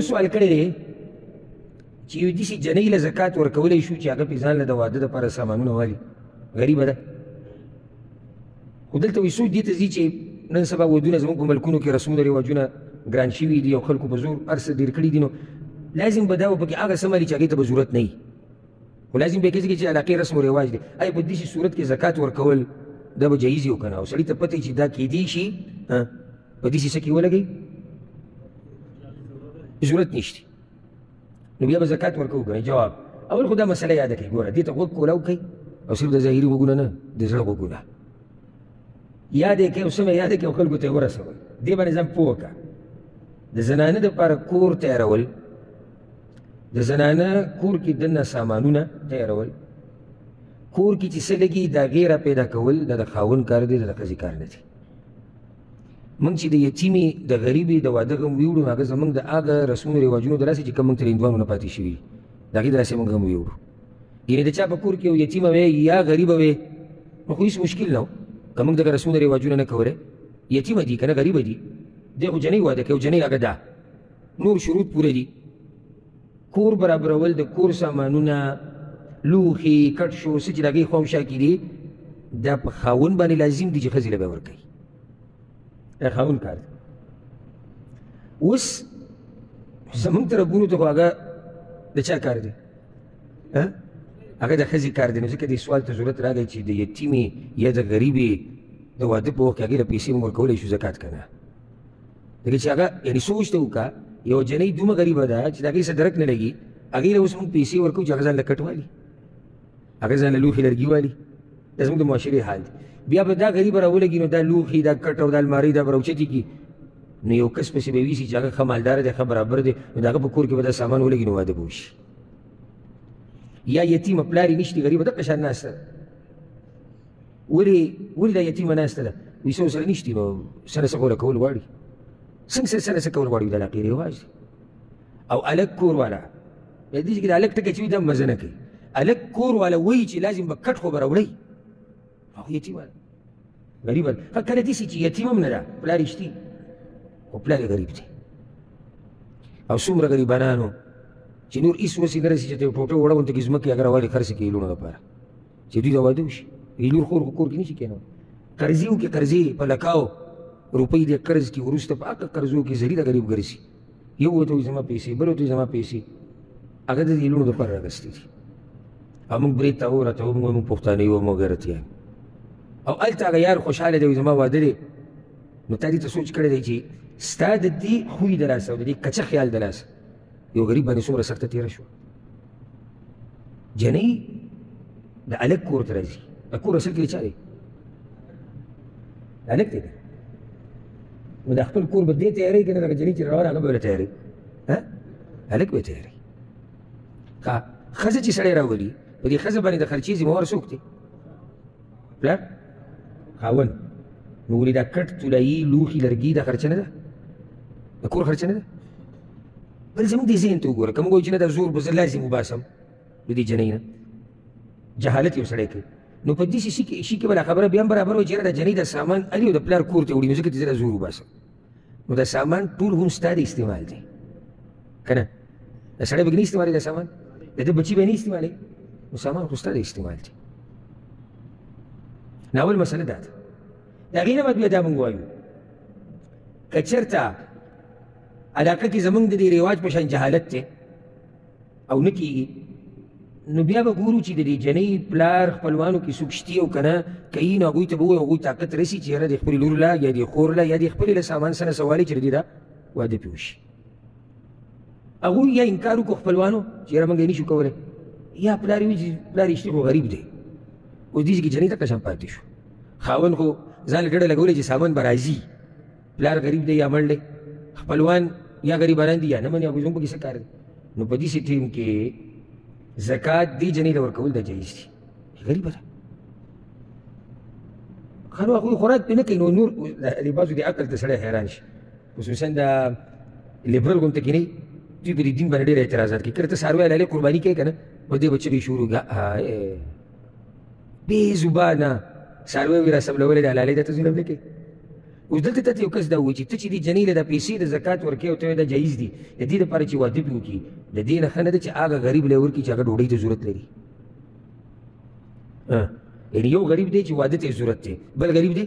سوال کړی دی چې یو داسې جنۍ له زکات ورکولی شو چې هغه پې ځان له د واده دپاره سامانونه والي غریبه ده خو دلته وایي څوک دې ته ځي چې نن سبا ودونه زموږ په ملکونو کې رسمونه رواجونه ګران شوي دي او خلکو په زور هر څه ډېر کړي دي نو لازم به دا به پکې هغه څه مالي چې هغې ته به ضرورت نه وي خو لازم به یې کېږي چې علاقې رسم و رواج دی آیا په داسې صورت کې زکات ورکول دا به جایز وي او که نه او سړي ته پته چې دا کېدی شي په داسې څه کې ولګوي ضرورت نشته نو بیا به زکات ورکوو که نه جواب اول خو دا مسله یاده کړئ ګوره دې ته غوږ کولاو کوئ او صرف د ظاهري غوږونه نه د زړه غوږونه یاد یې کړئ او سمه یاد یې کړئ او خلکو ته یې ورسوئ دې باندې ځان پوه کړه د زنانه دپاره کور تیارول د زنانه کور کې دننه سامانونه تیارول کور کې چې څه لګي د هغې را پیدا کول دا د خاوند کار دی د ښځې کار نه دی موږ چې د یتیمې د غریبې د واده غم ویوړو هغه زموږ د هغه رسمونو رواجونو د لاسې چې کوم موږ ته د هندوانو نه پاتې شوي د هغې د لاسې موږ غم ویوړو یعنې د چا په کور کې یو یتیمه وی یا غریبه وی نو خو هېڅ مشکل نه و که موږ دغه رسمونه رواجونه نه کولی یتیمه دي که نه غریبه دي دی خو جنۍ واده کوي او جنۍ هغه ده نور شروط پوره دي کور برابرول د کور سامانونه لوښي کټ شو څه چې د هغې خواوشا کې دي دا په خاوند باندې لازم دي چې ښځې له به ورکوي دا خاوند کار دی اوس زموږ طرفونو ته خو هغه د چا کار دی هغه د ښځې کار دی نو ځکه دې سوال ته ضرورت راغی چې د یتیمې یا د غریبې د واده په وخت کې هغې له پیسې موږ ورکولی شو زکات که نه لکه چې هغه یعنې سوچ ته وکړه یو جنۍ دومره غریبه ده چې د هغې څه درک نه لګي هغې له اوس موږ پیسې ورکوو چې هغه ځان له کټ والي هغه ځان له لوښي لرګي والي دا زموږ د معاشرې حال دی بیا به دا غریبه راولګي نو دا لوښي دا کټ او دا المارۍ دا به راوچتې کي نو یو کس پسې به ویسي چې هغه ښه مالداره دی ښه برابر دی نو د هغه په کور کې به دا سامان ولګي نو واده به وشي یا یتیمه پلار یې نشتي غریبه دقه شان ناسته ده ولې دا یتیمه ناسته ده وایي څه ورسره نشتي نو سره څه غوره کول غواړي څنګه سره څه کول غواړي د علاقې رواج دی او الګ کور والا دې چې د الګ ټکی چې وي دا مزه نه کوي الګ کور والا وایي چې لازم به کټ خو به راوړئ هغه یتیمه ده غریبه ده کله داسې چې یتیمه هم نه ده پلار یې شتي خو پلار یې غریب دی او څومره غریبانانو چې نور هېڅ وسې نه رسي چې ته یو ټوټه وړه غونته کې ځمکې هغه راوالې خرڅې کړي لوڼو لپاره چې دوی د واده وشي لور خور خو کور کې نه شي کېنولی قرضې وکړي قرضې په لکاو روپۍ دې قرض کړي وروسته په هغه قرضو کې زری د غریب ګرځي یو ورته وایي زما پیسې بل ورته وایي زما پیسې هغه د دې لوڼو دپاره راغستې دي او موږ برید ته ورته وایو موږ پښتانه یو موږ غیرتیان او هلته هغه یار خوشحاله دی وایي زما واده دی نو تا دې ته سوچ کړی دی چې ستا د دې خوی د لاسه او د دې کچه خیال د لاسه یو غریب باندې څومره سخته تېره شوه جنۍ د الګ کور ته راځي دا کور اصل کې د چا دی د الګ دی نو د خپل کور به دې تیاری که نه دغه جنۍ چې روانه هغه به له تیاری هلک به تیاری ښځه چې سړی راولي په دې ښځه باندې د خرچې ذمهوار څوک دی پلار خاوند نو ولې دا کټ طلایي لوښي لرګي دا خرچه نه ده د کور خرچه نه ده بل زموږ دې ذهن ته وګوره که موږ وایو چې نه دا زور به زه لازم وباسم د دې جنۍ نه جهالت یو سړی کوي نو په دې شي کې بله خبره بیا هم برابر وایي چې یاره دا جنۍ دا سامان علي او د پلار کور ته وړي نو ځکه چې زه دا زور وباسم نو دا سامان ټول هم ستا د استعمال دی که نه دا سړی به نه استعمالوي دا سامان د ده بچي به نه استعمالوي نو سامان خو ستا د استعمال دی ناول مسله دا ده د هغې نه بعد بیا دا موږ وایو که چېرته علاقه کې زموږ د دې رواج په شان جهالت دی او نه کېږي نو بیا به ګورو چې د دې جنۍ پلار خپلوانو کې څوک شتي او که نه کوي نو هغوی ته به ووایو هغوی طاقت رسي چې یاره د خپلې لور له یا د خور له یا د خپلې له سامان سره سوالي چې د دې دا واده پې وشي هغوی یا انکار وکړو خپلوانو چې یاره موږ یې نشو کولی یا پلار یې وایي چې پلار یې شتي خو غریب دی اوس دې کې جنۍ ته قسم پاتې شو خاوند خو ځان له ډډه لګولی چې سامان به راځي پلار غریب دی یا مړ دی خپلوان یا غریبانان دي یا نه مني هغوی زموږ پکې څه کار دی نو په داسې ټیم کې زکات دې جنۍ ته ورکول دا جایز دي غریبه ده ښه نو هغوی خوراک پرې نه کوي نو نور د بعضو د عقل ته سړی حیران شي خصوصا د لیبرل غونته کې نه دوی په دې دین باندې ډېر اعتراضات کوي کله ته څاروی حلالې قرباني کوي که نه په دې به چغې شروع بې زبانه څاروی وي راسملولی د حلالۍ دا ته ظلم نه کوي اوس دلته ته یو کس دا وایي چې ته چې دې جنۍ له دا پیسې د زکات ورکوې او ته وایې دا جایز دي د دې لپاره چې واده پرې وکړي د دې نه ښه نه ده چې هغه غریب له ورکړي چې هغه ډوډۍ ته ضرورت لري. یعنې یو غریب دی چې واده ته یې ضرورت دی، بل غریب دی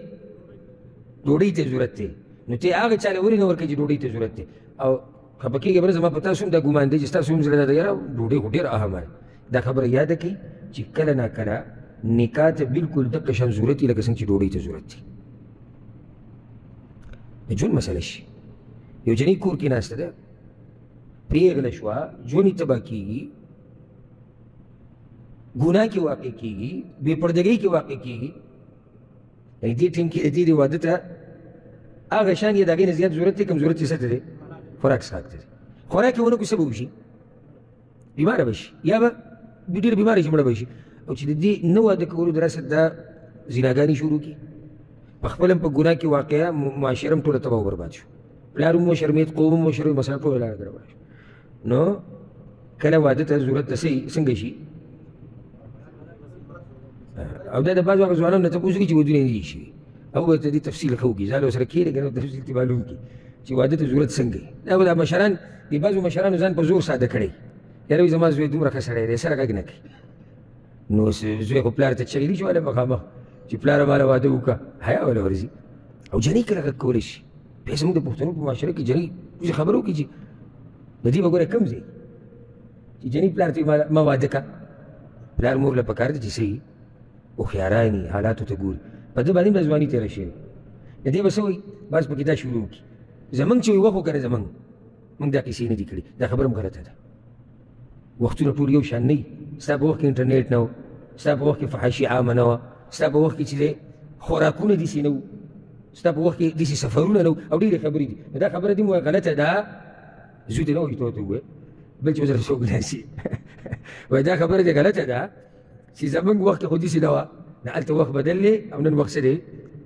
ډوډۍ ته ضرورت دی، نو ته هغه چا له ورې نه ورکوې چې ډوډۍ ته ضرورت دی. او خفه کېږې بره زما په تاسو هم دا ګمان دی چې ستاسو هم زړه دا دی یاره ډوډۍ خو ډېره اهمه ده. دا خبره یاده کړئ چې کله ناکله نکاح ته بالکل دقه شان ضرورت وي لکه څنګه چې ډوډۍ ته ضرورت دی. د ژوند مسله شي، یو جنۍ کور کې ناسته ده، پرېغله شوه، ژوند یې تباه کېږي، ګناه کې واقع کېږي، بې پردګۍ کې واقع کېږي. یعنې دې ټیم کې د دې واده ته هغه شان یې د هغې نه زیات ضرورت دی کوم ضرورت چې څه ته دی خوراک څښاک ته دی. خوراک یې ونه کړو څه به وشي؟ بیماره به شي یا به ډېر بیماره شي مړه به شي. او چې د دې نه واده کولو د راسه دا زیناګانې شروع کړي، په خپل هم په ګناه کې واقعه معاشره هم ټوله تباه و برباد شو، پلار هم وشرمېد، قوم هم وشرمېد، مثلا ټوله لاره ګډوډه شو. نو کله واده ته ضرورت ته څنګه شي؟ او دا د بعضو هغه ځوانانو نه تپوس وکړي چې ودونه یې شي او به ته دې تفصیل ښه وکړي، ځان ورسره کښېنې که نه تفصیل دې معلوم کړي چې واده ته ضرورت څنګه وي. دا به دا مشران د بعضو مشرانو ځان په زور ساده کړی، یاره وایي زما زوی دومره ښه سړی دی سره غږ نه کوي. نو زوی خو پلار ته چغېدي شي والی مخامخ چې پلاره ماله واده وکړه، حیا وله ورځي. او جنۍ کله غږ کولی شي، بیا زموږ د پښتنو په معاشره کې جنۍ خبره وکړي چې د دې به ګوره کم ځای چې جنۍ پلار ته ما واده که، پلار مور له پکار ده چې څه وي هوښیاران وي، حالاتو ته ګوري، په ده باندې هم د ځواني تېره شوې. د دې به څه وایي بس پکې دا شروع وکړي زمونږ چې وایي وخت وکړه زمونږ موږ دا کیسې نه دي کړي. دا خبره هم غلطه ده، وختونه ټول یو شان نه وي. ستا په وخت کې انټرنېټ نه و، ستا په وخت کې فحاشي عامه نه وه، ستا په وخت کې چې دی خوراکونه داسې نه وو، ستا په وخت کې داسې سفرونه نه وو او ډېرې خبرې دي. نو دا خبره دې مو غلطه ده، زوی ته نه وایي ته ورته ووایه بل چې ورسره څوک ناسي وایي دا خبره دې غلطه ده چې زمونږ وخت کې خو داسې نه وه، نه هلته وخت بدل دی او نن وخت څه دی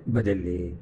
بدل دی.